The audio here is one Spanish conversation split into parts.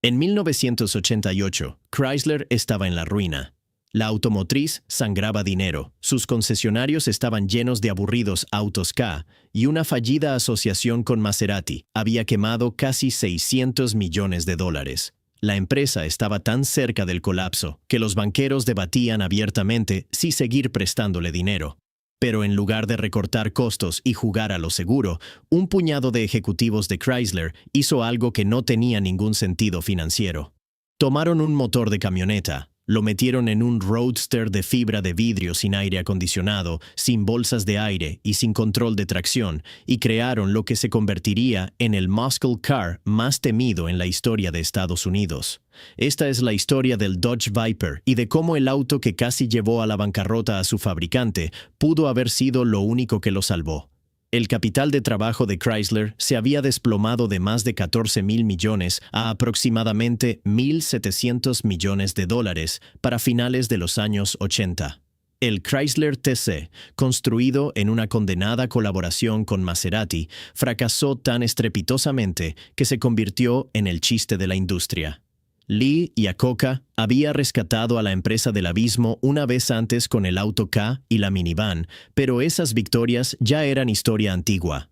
En 1988, Chrysler estaba en la ruina. La automotriz sangraba dinero, sus concesionarios estaban llenos de aburridos autos K, y una fallida asociación con Maserati había quemado casi $600 millones. La empresa estaba tan cerca del colapso que los banqueros debatían abiertamente si seguir prestándole dinero. Pero en lugar de recortar costos y jugar a lo seguro, un puñado de ejecutivos de Chrysler hizo algo que no tenía ningún sentido financiero. Tomaron un motor de camioneta, lo metieron en un roadster de fibra de vidrio sin aire acondicionado, sin bolsas de aire y sin control de tracción, y crearon lo que se convertiría en el muscle car más temido en la historia de Estados Unidos. Esta es la historia del Dodge Viper y de cómo el auto que casi llevó a la bancarrota a su fabricante pudo haber sido lo único que lo salvó. El capital de trabajo de Chrysler se había desplomado de más de $14,000 millones a aproximadamente $1,700 millones para finales de los años 80. El Chrysler TC, construido en una condenada colaboración con Maserati, fracasó tan estrepitosamente que se convirtió en el chiste de la industria. Lee Iacocca había rescatado a la empresa del abismo una vez antes con el auto K y la minivan, pero esas victorias ya eran historia antigua.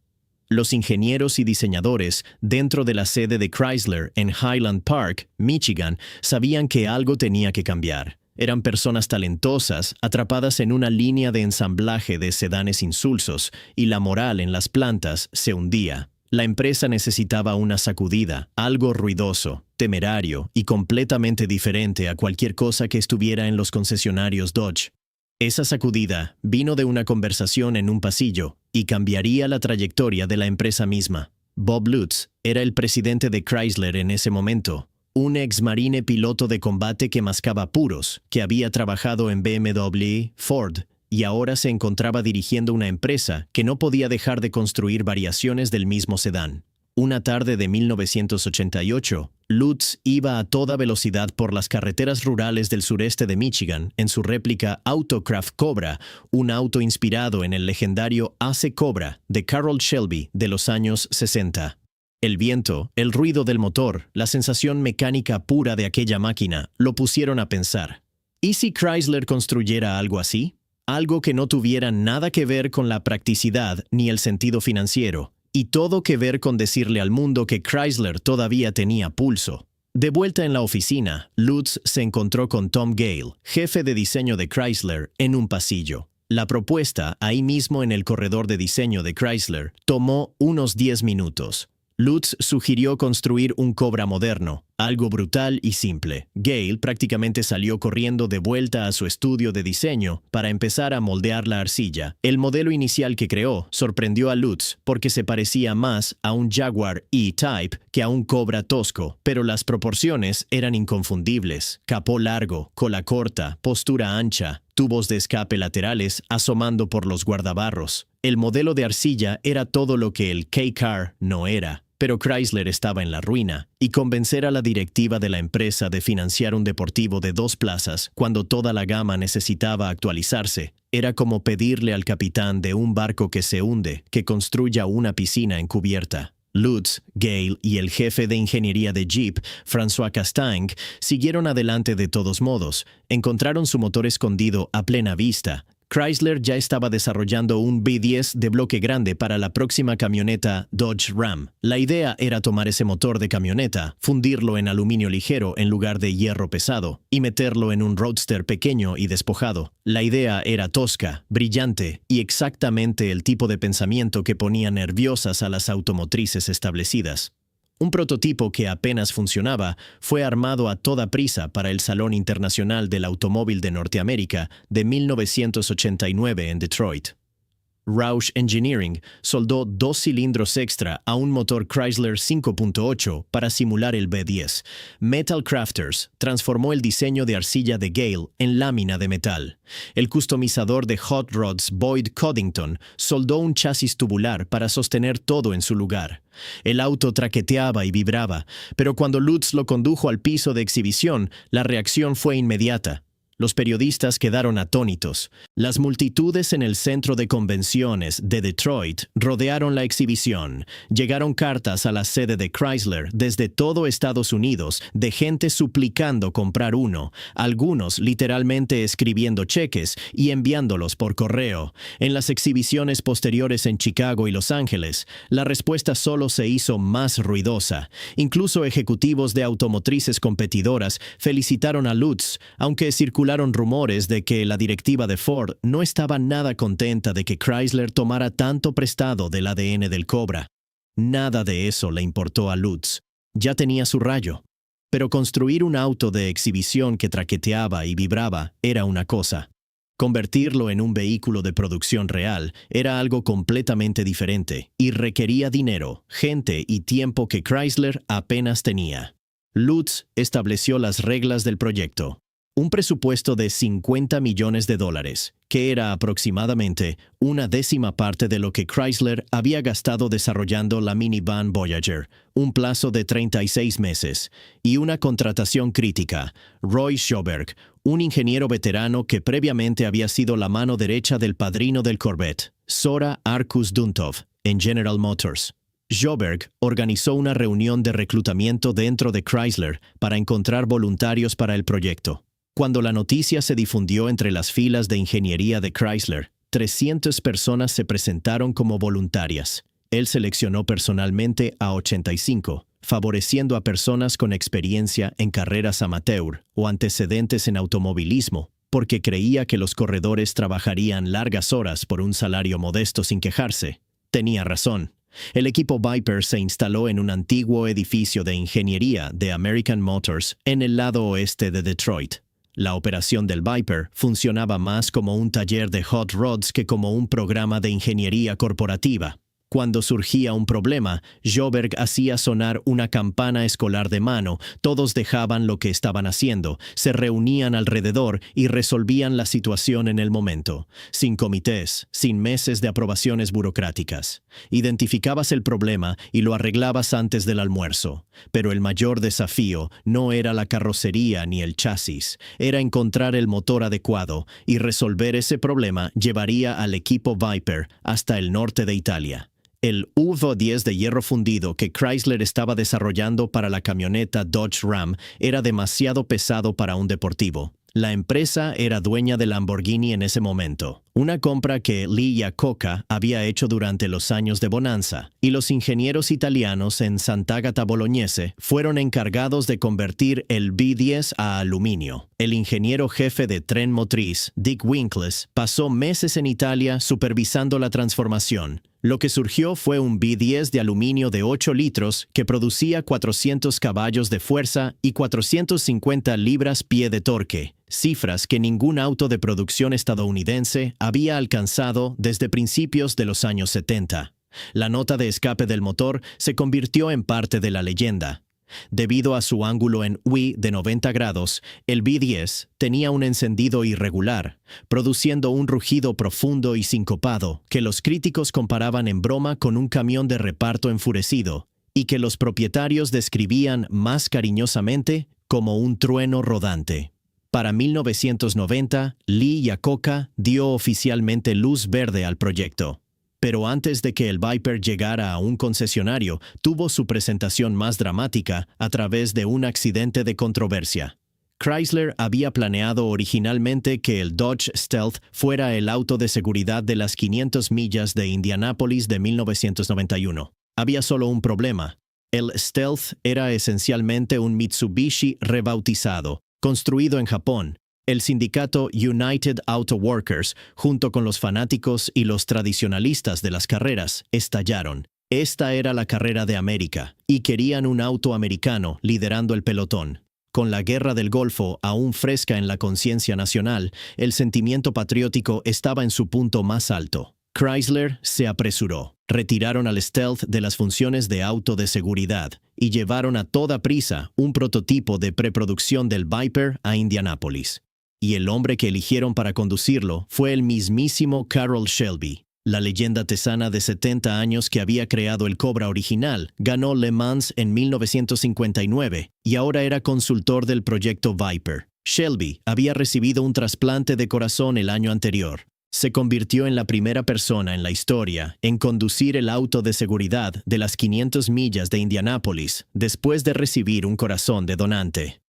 Los ingenieros y diseñadores dentro de la sede de Chrysler en Highland Park, Michigan, sabían que algo tenía que cambiar. Eran personas talentosas, atrapadas en una línea de ensamblaje de sedanes insulsos, y la moral en las plantas se hundía. La empresa necesitaba una sacudida, algo ruidoso, temerario y completamente diferente a cualquier cosa que estuviera en los concesionarios Dodge. Esa sacudida vino de una conversación en un pasillo y cambiaría la trayectoria de la empresa misma. Bob Lutz era el presidente de Chrysler en ese momento, un exmarine piloto de combate que mascaba puros, que había trabajado en BMW, Ford, y ahora se encontraba dirigiendo una empresa que no podía dejar de construir variaciones del mismo sedán. Una tarde de 1988, Lutz iba a toda velocidad por las carreteras rurales del sureste de Michigan en su réplica Autocraft Cobra, un auto inspirado en el legendario AC Cobra de Carroll Shelby de los años 60. El viento, el ruido del motor, la sensación mecánica pura de aquella máquina lo pusieron a pensar. ¿Y si Chrysler construyera algo así? Algo que no tuviera nada que ver con la practicidad ni el sentido financiero, y todo que ver con decirle al mundo que Chrysler todavía tenía pulso. De vuelta en la oficina, Lutz se encontró con Tom Gale, jefe de diseño de Chrysler, en un pasillo. La propuesta, ahí mismo en el corredor de diseño de Chrysler, tomó unos 10 minutos. Lutz sugirió construir un Cobra moderno, algo brutal y simple. Gale prácticamente salió corriendo de vuelta a su estudio de diseño para empezar a moldear la arcilla. El modelo inicial que creó sorprendió a Lutz porque se parecía más a un Jaguar E-Type que a un Cobra tosco, pero las proporciones eran inconfundibles. Capó largo, cola corta, postura ancha, tubos de escape laterales asomando por los guardabarros. El modelo de arcilla era todo lo que el K-Car no era. Pero Chrysler estaba en la ruina, y convencer a la directiva de la empresa de financiar un deportivo de 2 plazas cuando toda la gama necesitaba actualizarse era como pedirle al capitán de un barco que se hunde que construya una piscina encubierta. Lutz, Gale y el jefe de ingeniería de Jeep, François Castaing, siguieron adelante de todos modos. Encontraron su motor escondido a plena vista. Chrysler ya estaba desarrollando un V10 de bloque grande para la próxima camioneta Dodge Ram. La idea era tomar ese motor de camioneta, fundirlo en aluminio ligero en lugar de hierro pesado, y meterlo en un roadster pequeño y despojado. La idea era tosca, brillante y exactamente el tipo de pensamiento que ponía nerviosas a las automotrices establecidas. Un prototipo que apenas funcionaba fue armado a toda prisa para el Salón Internacional del Automóvil de Norteamérica de 1989 en Detroit. Roush Engineering soldó 2 cilindros extra a un motor Chrysler 5.8 para simular el V10. Metal Crafters transformó el diseño de arcilla de Gale en lámina de metal. El customizador de Hot Rods Boyd Coddington soldó un chasis tubular para sostener todo en su lugar. El auto traqueteaba y vibraba, pero cuando Lutz lo condujo al piso de exhibición, la reacción fue inmediata. Los periodistas quedaron atónitos. Las multitudes en el centro de convenciones de Detroit rodearon la exhibición. Llegaron cartas a la sede de Chrysler desde todo Estados Unidos de gente suplicando comprar uno, algunos literalmente escribiendo cheques y enviándolos por correo. En las exhibiciones posteriores en Chicago y Los Ángeles, la respuesta solo se hizo más ruidosa. Incluso ejecutivos de automotrices competidoras felicitaron a Lutz, aunque circularon rumores de que la directiva de Ford no estaba nada contenta de que Chrysler tomara tanto prestado del ADN del Cobra. Nada de eso le importó a Lutz. Ya tenía su rayo. Pero construir un auto de exhibición que traqueteaba y vibraba era una cosa. Convertirlo en un vehículo de producción real era algo completamente diferente y requería dinero, gente y tiempo que Chrysler apenas tenía. Lutz estableció las reglas del proyecto. Un presupuesto de $50 millones, que era aproximadamente una décima parte de lo que Chrysler había gastado desarrollando la minivan Voyager, un plazo de 36 meses, y una contratación crítica. Roy Sjoberg, un ingeniero veterano que previamente había sido la mano derecha del padrino del Corvette, Zora Arkus Duntov, en General Motors. Sjoberg organizó una reunión de reclutamiento dentro de Chrysler para encontrar voluntarios para el proyecto. Cuando la noticia se difundió entre las filas de ingeniería de Chrysler, 300 personas se presentaron como voluntarias. Él seleccionó personalmente a 85, favoreciendo a personas con experiencia en carreras amateur o antecedentes en automovilismo, porque creía que los corredores trabajarían largas horas por un salario modesto sin quejarse. Tenía razón. El equipo Viper se instaló en un antiguo edificio de ingeniería de American Motors en el lado oeste de Detroit. La operación del Viper funcionaba más como un taller de hot rods que como un programa de ingeniería corporativa. Cuando surgía un problema, Sjoberg hacía sonar una campana escolar de mano, todos dejaban lo que estaban haciendo, se reunían alrededor y resolvían la situación en el momento, sin comités, sin meses de aprobaciones burocráticas. Identificabas el problema y lo arreglabas antes del almuerzo. Pero el mayor desafío no era la carrocería ni el chasis, era encontrar el motor adecuado, y resolver ese problema llevaría al equipo Viper hasta el norte de Italia. El UV-10 de hierro fundido que Chrysler estaba desarrollando para la camioneta Dodge Ram era demasiado pesado para un deportivo. La empresa era dueña de Lamborghini en ese momento, una compra que Lee Iacocca había hecho durante los años de bonanza, y los ingenieros italianos en Sant'Agata Bolognese fueron encargados de convertir el V10 a aluminio. El ingeniero jefe de Tren Motriz, Dick Winkles, pasó meses en Italia supervisando la transformación. Lo que surgió fue un V10 de aluminio de 8 litros que producía 400 caballos de fuerza y 450 libras-pie de torque, cifras que ningún auto de producción estadounidense había alcanzado desde principios de los años 70. La nota de escape del motor se convirtió en parte de la leyenda. Debido a su ángulo en U de 90 grados, el V10 tenía un encendido irregular, produciendo un rugido profundo y sincopado que los críticos comparaban en broma con un camión de reparto enfurecido, y que los propietarios describían más cariñosamente como un trueno rodante. Para 1990, Lee Iacocca dio oficialmente luz verde al proyecto. Pero antes de que el Viper llegara a un concesionario, tuvo su presentación más dramática a través de un accidente de controversia. Chrysler había planeado originalmente que el Dodge Stealth fuera el auto de seguridad de las 500 millas de Indianápolis de 1991. Había solo un problema. El Stealth era esencialmente un Mitsubishi rebautizado, construido en Japón. El sindicato United Auto Workers, junto con los fanáticos y los tradicionalistas de las carreras, estallaron. Esta era la carrera de América, y querían un auto americano liderando el pelotón. Con la Guerra del Golfo aún fresca en la conciencia nacional, el sentimiento patriótico estaba en su punto más alto. Chrysler se apresuró. Retiraron al Stealth de las funciones de auto de seguridad y llevaron a toda prisa un prototipo de preproducción del Viper a Indianápolis. Y el hombre que eligieron para conducirlo fue el mismísimo Carroll Shelby. La leyenda texana de 70 años que había creado el Cobra original ganó Le Mans en 1959 y ahora era consultor del proyecto Viper. Shelby había recibido un trasplante de corazón el año anterior. Se convirtió en la primera persona en la historia en conducir el auto de seguridad de las 500 millas de Indianápolis después de recibir un corazón de donante.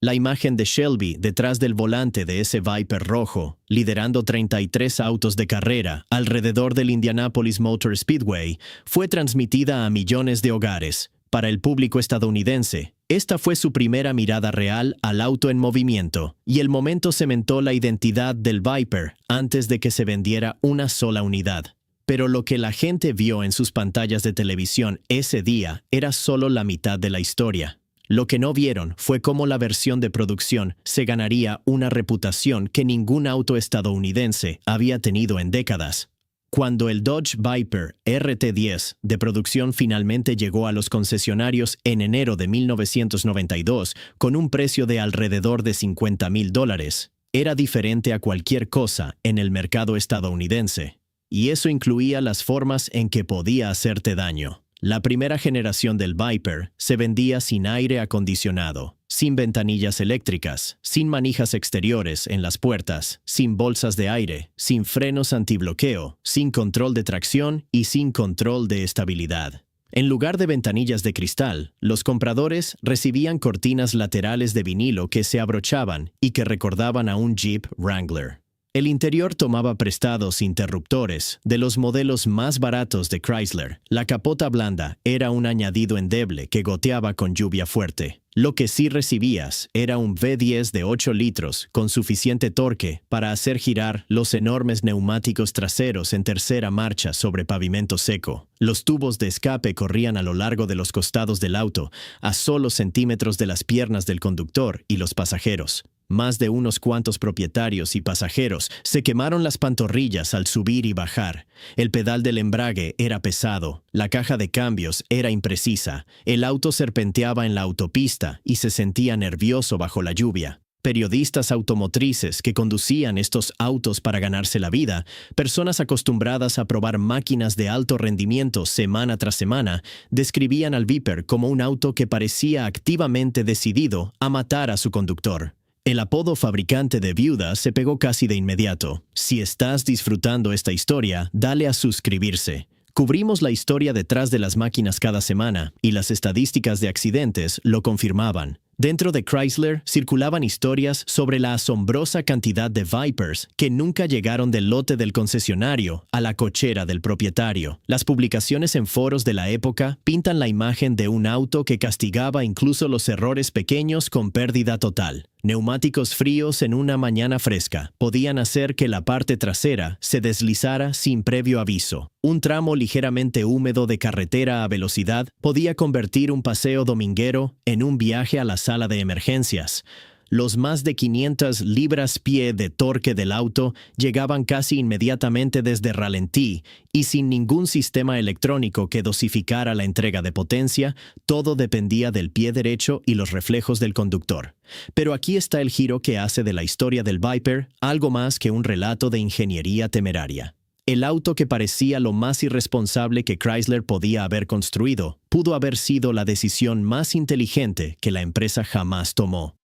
La imagen de Shelby detrás del volante de ese Viper rojo, liderando 33 autos de carrera alrededor del Indianapolis Motor Speedway, fue transmitida a millones de hogares. Para el público estadounidense, esta fue su primera mirada real al auto en movimiento, y el momento cementó la identidad del Viper antes de que se vendiera una sola unidad. Pero lo que la gente vio en sus pantallas de televisión ese día era solo la mitad de la historia. Lo que no vieron fue cómo la versión de producción se ganaría una reputación que ningún auto estadounidense había tenido en décadas. Cuando el Dodge Viper RT10 de producción finalmente llegó a los concesionarios en enero de 1992 con un precio de alrededor de $50,000, era diferente a cualquier cosa en el mercado estadounidense. Y eso incluía las formas en que podía hacerte daño. La primera generación del Viper se vendía sin aire acondicionado, sin ventanillas eléctricas, sin manijas exteriores en las puertas, sin bolsas de aire, sin frenos antibloqueo, sin control de tracción y sin control de estabilidad. En lugar de ventanillas de cristal, los compradores recibían cortinas laterales de vinilo que se abrochaban y que recordaban a un Jeep Wrangler. El interior tomaba prestados interruptores de los modelos más baratos de Chrysler. La capota blanda era un añadido endeble que goteaba con lluvia fuerte. Lo que sí recibías era un V10 de 8 litros con suficiente torque para hacer girar los enormes neumáticos traseros en tercera marcha sobre pavimento seco. Los tubos de escape corrían a lo largo de los costados del auto, a solo centímetros de las piernas del conductor y los pasajeros. Más de unos cuantos propietarios y pasajeros se quemaron las pantorrillas al subir y bajar. El pedal del embrague era pesado, la caja de cambios era imprecisa, el auto serpenteaba en la autopista y se sentía nervioso bajo la lluvia. Periodistas automotrices que conducían estos autos para ganarse la vida, personas acostumbradas a probar máquinas de alto rendimiento semana tras semana, describían al Viper como un auto que parecía activamente decidido a matar a su conductor. El apodo fabricante de viuda se pegó casi de inmediato. Si estás disfrutando esta historia, dale a suscribirse. Cubrimos la historia detrás de las máquinas cada semana, y las estadísticas de accidentes lo confirmaban. Dentro de Chrysler circulaban historias sobre la asombrosa cantidad de Vipers que nunca llegaron del lote del concesionario a la cochera del propietario. Las publicaciones en foros de la época pintan la imagen de un auto que castigaba incluso los errores pequeños con pérdida total. Neumáticos fríos en una mañana fresca podían hacer que la parte trasera se deslizara sin previo aviso. Un tramo ligeramente húmedo de carretera a velocidad podía convertir un paseo dominguero en un viaje a la sala de emergencias. Los más de 500 libras-pie de torque del auto llegaban casi inmediatamente desde ralentí y sin ningún sistema electrónico que dosificara la entrega de potencia, todo dependía del pie derecho y los reflejos del conductor. Pero aquí está el giro que hace de la historia del Viper algo más que un relato de ingeniería temeraria. El auto que parecía lo más irresponsable que Chrysler podía haber construido pudo haber sido la decisión más inteligente que la empresa jamás tomó.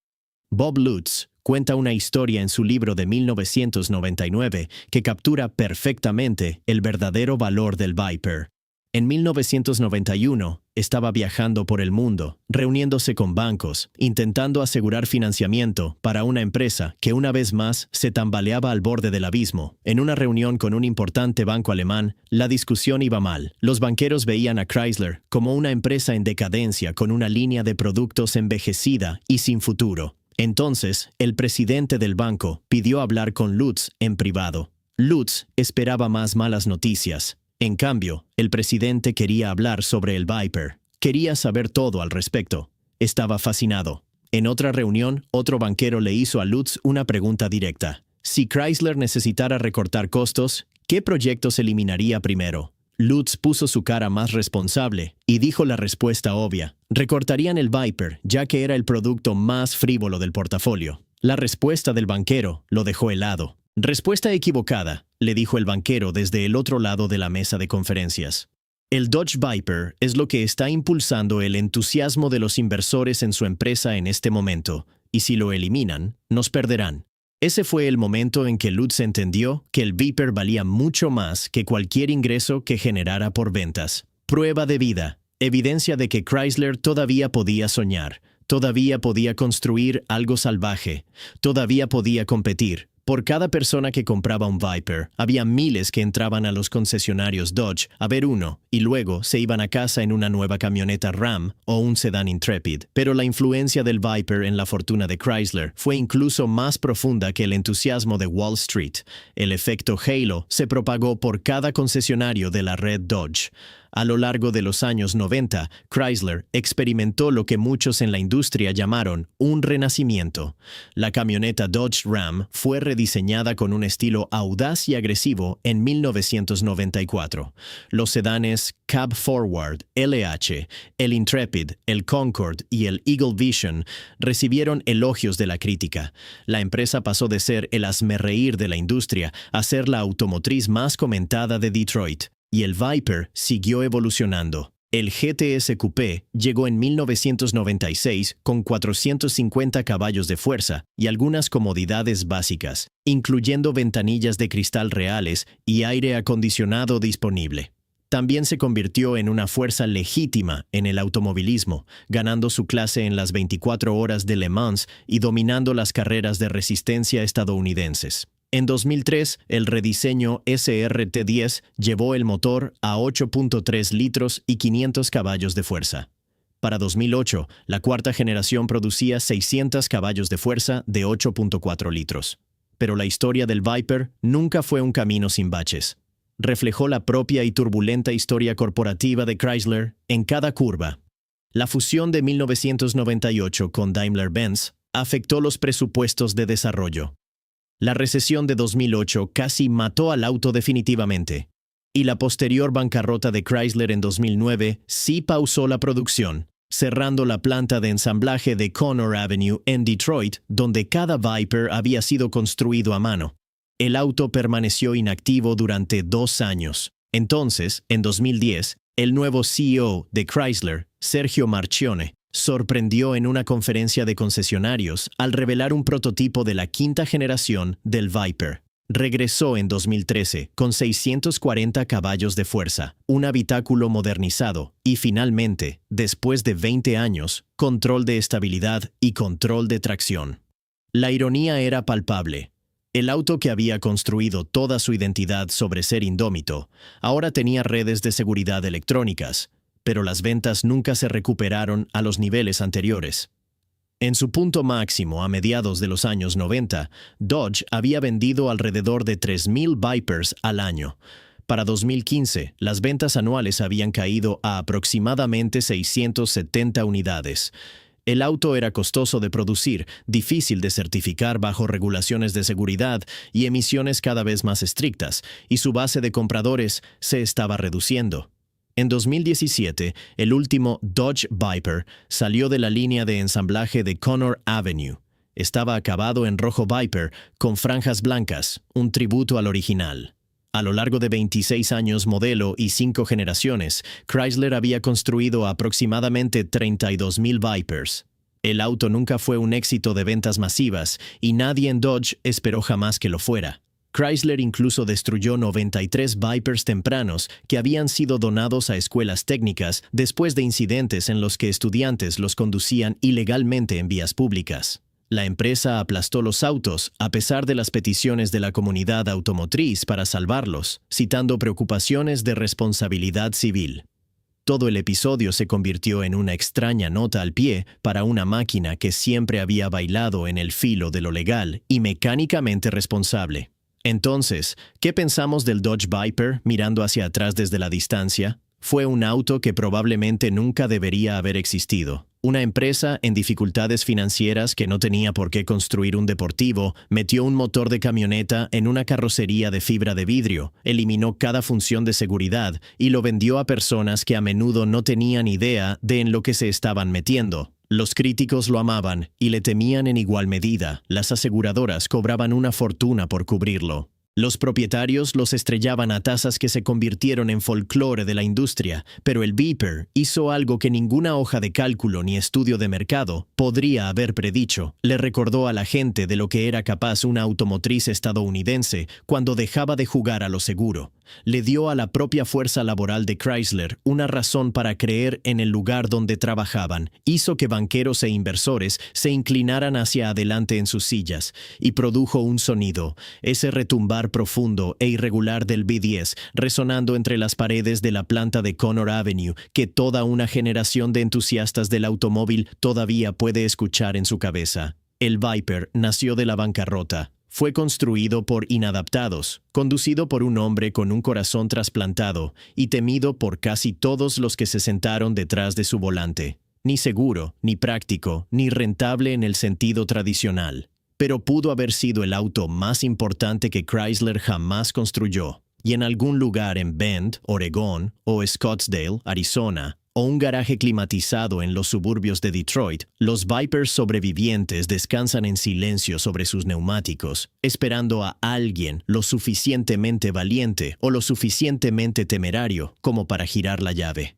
Bob Lutz cuenta una historia en su libro de 1999 que captura perfectamente el verdadero valor del Viper. En 1991, estaba viajando por el mundo, reuniéndose con bancos, intentando asegurar financiamiento para una empresa que una vez más se tambaleaba al borde del abismo. En una reunión con un importante banco alemán, la discusión iba mal. Los banqueros veían a Chrysler como una empresa en decadencia con una línea de productos envejecida y sin futuro. Entonces, el presidente del banco pidió hablar con Lutz en privado. Lutz esperaba más malas noticias. En cambio, el presidente quería hablar sobre el Viper. Quería saber todo al respecto. Estaba fascinado. En otra reunión, otro banquero le hizo a Lutz una pregunta directa. Si Chrysler necesitara recortar costos, ¿qué proyectos eliminaría primero? Lutz puso su cara más responsable y dijo la respuesta obvia. Recortarían el Viper, ya que era el producto más frívolo del portafolio. La respuesta del banquero lo dejó helado. Respuesta equivocada, le dijo el banquero desde el otro lado de la mesa de conferencias. El Dodge Viper es lo que está impulsando el entusiasmo de los inversores en su empresa en este momento. y si lo eliminan, nos perderán. Ese fue el momento en que Lutz entendió que el Viper valía mucho más que cualquier ingreso que generara por ventas. Prueba de vida, evidencia de que Chrysler todavía podía soñar, todavía podía construir algo salvaje, todavía podía competir. Por cada persona que compraba un Viper, había miles que entraban a los concesionarios Dodge a ver uno y luego se iban a casa en una nueva camioneta Ram o un sedán Intrepid. Pero la influencia del Viper en la fortuna de Chrysler fue incluso más profunda que el entusiasmo de Wall Street. El efecto Halo se propagó por cada concesionario de la red Dodge. A lo largo de los años 90, Chrysler experimentó lo que muchos en la industria llamaron un renacimiento. La camioneta Dodge Ram fue rediseñada con un estilo audaz y agresivo en 1994. Los sedanes Cab Forward, LH, el Intrepid, el Concorde y el Eagle Vision recibieron elogios de la crítica. La empresa pasó de ser el hazmerreír de la industria a ser la automotriz más comentada de Detroit. Y el Viper siguió evolucionando. El GTS Coupé llegó en 1996 con 450 caballos de fuerza y algunas comodidades básicas, incluyendo ventanillas de cristal reales y aire acondicionado disponible. También se convirtió en una fuerza legítima en el automovilismo, ganando su clase en las 24 horas de Le Mans y dominando las carreras de resistencia estadounidenses. En 2003, el rediseño SRT10 llevó el motor a 8.3 litros y 500 caballos de fuerza. Para 2008, la cuarta generación producía 600 caballos de fuerza de 8.4 litros. Pero la historia del Viper nunca fue un camino sin baches. Reflejó la propia y turbulenta historia corporativa de Chrysler en cada curva. La fusión de 1998 con Daimler-Benz afectó los presupuestos de desarrollo. La recesión de 2008 casi mató al auto definitivamente, y la posterior bancarrota de Chrysler en 2009 sí pausó la producción, cerrando la planta de ensamblaje de Conner Avenue en Detroit, donde cada Viper había sido construido a mano. El auto permaneció inactivo durante 2 años. Entonces, en 2010, el nuevo CEO de Chrysler, Sergio Marchionne, sorprendió en una conferencia de concesionarios al revelar un prototipo de la quinta generación del Viper. Regresó en 2013 con 640 caballos de fuerza, un habitáculo modernizado y finalmente, después de 20 años, control de estabilidad y control de tracción. La ironía era palpable. El auto que había construido toda su identidad sobre ser indómito, ahora tenía redes de seguridad electrónicas, pero las ventas nunca se recuperaron a los niveles anteriores. En su punto máximo a mediados de los años 90, Dodge había vendido alrededor de 3,000 Vipers al año. Para 2015, las ventas anuales habían caído a aproximadamente 670 unidades. El auto era costoso de producir, difícil de certificar bajo regulaciones de seguridad y emisiones cada vez más estrictas, y su base de compradores se estaba reduciendo. En 2017, el último Dodge Viper salió de la línea de ensamblaje de Conner Avenue. Estaba acabado en rojo Viper con franjas blancas, un tributo al original. A lo largo de 26 años modelo y 5 generaciones, Chrysler había construido aproximadamente 32,000 Vipers. El auto nunca fue un éxito de ventas masivas y nadie en Dodge esperó jamás que lo fuera. Chrysler incluso destruyó 93 Vipers tempranos que habían sido donados a escuelas técnicas después de incidentes en los que estudiantes los conducían ilegalmente en vías públicas. La empresa aplastó los autos a pesar de las peticiones de la comunidad automotriz para salvarlos, citando preocupaciones de responsabilidad civil. Todo el episodio se convirtió en una extraña nota al pie para una máquina que siempre había bailado en el filo de lo legal y mecánicamente responsable. Entonces, ¿qué pensamos del Dodge Viper mirando hacia atrás desde la distancia? Fue un auto que probablemente nunca debería haber existido. Una empresa en dificultades financieras que no tenía por qué construir un deportivo, metió un motor de camioneta en una carrocería de fibra de vidrio, eliminó cada función de seguridad y lo vendió a personas que a menudo no tenían idea de en lo que se estaban metiendo. Los críticos lo amaban y le temían en igual medida. Las aseguradoras cobraban una fortuna por cubrirlo. Los propietarios los estrellaban a tasas que se convirtieron en folclore de la industria, pero el Viper hizo algo que ninguna hoja de cálculo ni estudio de mercado podría haber predicho. Le recordó a la gente de lo que era capaz una automotriz estadounidense cuando dejaba de jugar a lo seguro. Le dio a la propia fuerza laboral de Chrysler una razón para creer en el lugar donde trabajaban, hizo que banqueros e inversores se inclinaran hacia adelante en sus sillas, y produjo un sonido, ese retumbar profundo e irregular del V10 resonando entre las paredes de la planta de Conner Avenue que toda una generación de entusiastas del automóvil todavía puede escuchar en su cabeza. El Viper nació de la bancarrota. Fue construido por inadaptados, conducido por un hombre con un corazón trasplantado y temido por casi todos los que se sentaron detrás de su volante. Ni seguro, ni práctico, ni rentable en el sentido tradicional. Pero pudo haber sido el auto más importante que Chrysler jamás construyó. Y en algún lugar en Bend, Oregón, o Scottsdale, Arizona, o un garaje climatizado en los suburbios de Detroit, los Vipers sobrevivientes descansan en silencio sobre sus neumáticos, esperando a alguien lo suficientemente valiente o lo suficientemente temerario como para girar la llave.